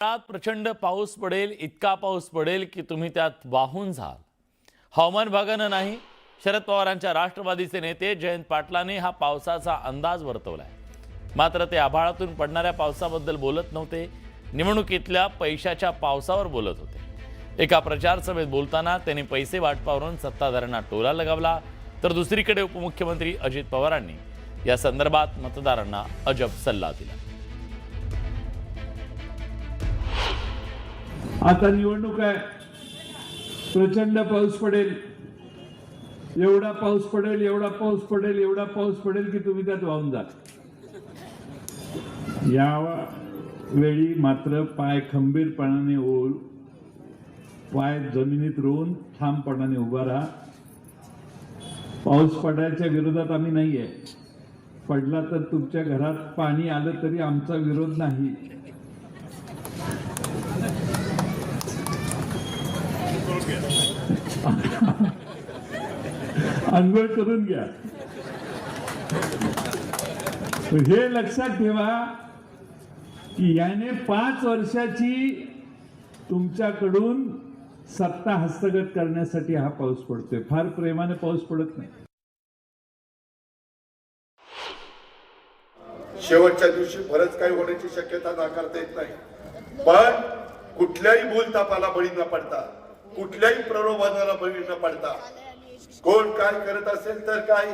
काळात प्रचंड पाऊस पडेल, इतका पाऊस पडेल की तुम्ही त्यात वाहून जाल. हवामान विभागानं नाही, शरद पवारांच्या राष्ट्रवादीचे नेते जयंत पाटलांनी हा पावसाचा अंदाज वर्तवलाय. मात्र ते आभाळातून पडणाऱ्या पावसाबद्दल बोलत नव्हते, निवडणुकीतल्या पैशाच्या पावसावर बोलत होते. एका प्रचार सभेत बोलताना त्यांनी पैसे वाटपावरून सत्ताधाऱ्यांना टोला लगावला, तर दुसरीकडे उपमुख्यमंत्री अजित पवारांनी या संदर्भात मतदारांना अजब सल्ला दिला. आता निवडणूक आहे, प्रचंड पाऊस पडेल, एवढा पाऊस पडेल, एवढा पाऊस पडेल, एवढा पाऊस पडेल की तुम्ही त्यात वाहून जाल. या वेळी मात्र पाय खंबीरपणाने ओढ, पाय जमिनीत रोवून ठामपणाने उभा राहा. पाऊस पडायच्या विरोधात आम्ही नाहीये. पडला तर तुमच्या घरात पाणी आलं तरी आमचा विरोध नाही. अंघोळ करून घ्या. हे लक्षात ठेवा की याने 5 वर्षाची तुमच्याकडून सत्ता हस्तगत करण्यासाठी हा पाऊस पडतोय. फार प्रेमाने पाऊस पडत नाही. शेवटच्या दिवशी बरंच काही होण्याची शक्यता नाकारता येत नाही, पण कुठल्याही भूलथापाला बळी न पडता, कुठल्याही प्रलोभनाला बळी न पडता, कोण काय करत असेल तर काय,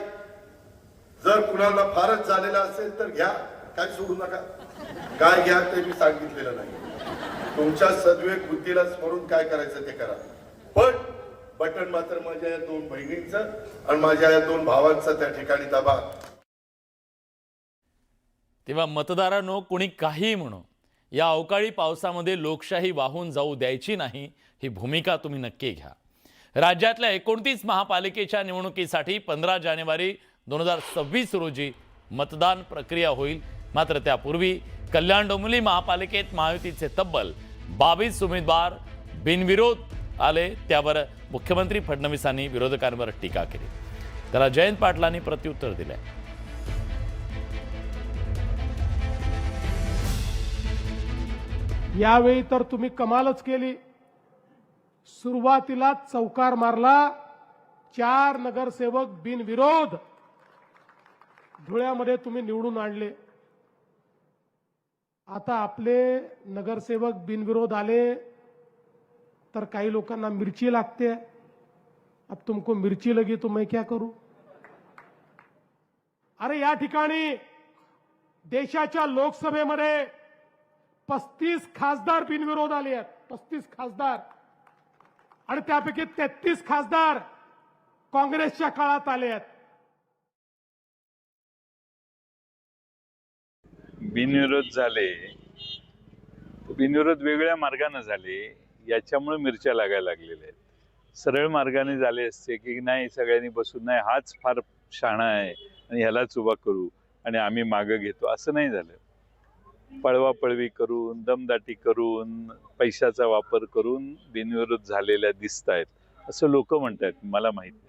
जर कुणाला फारच झालेला असेल तर घ्या, काय सोडू नका. काय घ्या ते मी सांगितलेलं नाही. तुमच्या सद्विवेक बुद्धीला स्मरून काय करायचं ते करा, पण बटन मात्र माझ्या या 2 बहिणींचं आणि माझ्या या 2 भावांचं त्या ठिकाणी दाबा. तेव्हा मतदारांनो, कोणी काही म्हणो, या अवकाळी पावसामध्ये लोकशाही वाहून जाऊ द्यायची नाही, ही भूमिका तुम्ही नक्की घ्या. राज्यातल्या 29 महापालिकेच्या निवडणुकीसाठी 15 जानेवारी 2026 रोजी मतदान प्रक्रिया होईल. मात्र त्यापूर्वी कल्याण डोंबिवली महापालिकेत महायुतीचे तब्बल 22 उमेदवार बिनविरोध आले. त्यावर मुख्यमंत्री फडणवीसांनी विरोधकांवर टीका केली. त्याला जयंत पाटलांनी प्रत्युत्तर दिले. यावेळी तर तुम्ही कमालच केली. सुरुवातीला चौकार मारला, 4 नगरसेवक बिनविरोध धुळ्यामध्ये तुम्ही निवडून आणले. आता आपले नगरसेवक बिनविरोध आले तर काही लोकांना मिर्ची लागते. अब तुमको मिर्ची लगी तो मैं क्या करूं. अरे या ठिकाणी देशाच्या लोकसभेमध्ये 35 खासदार बिनविरोध आले आहेत. 35 खासदार, आणि त्यापैकी 33 खासदार काँग्रेसच्या काळात आले आहेत. बिनविरोध झाले, बिनविरोध वेगळ्या मार्गाने झाले, याच्यामुळे मिरच्या लागायला लागलेल्या आहेत. सरळ मार्गाने झाले असते की नाही, सगळ्यांनी बसून नाही, हाच फार शहाणा आहे आणि ह्यालाच उभा करू आणि आम्ही मागं घेतो, असं नाही झालं. पळवापळवी करून, दमदाटी करून, पैशाचा वापर करून बिनविरोध झालेल्या दिसत आहेत असं लोक म्हणतात. मला माहित नाही.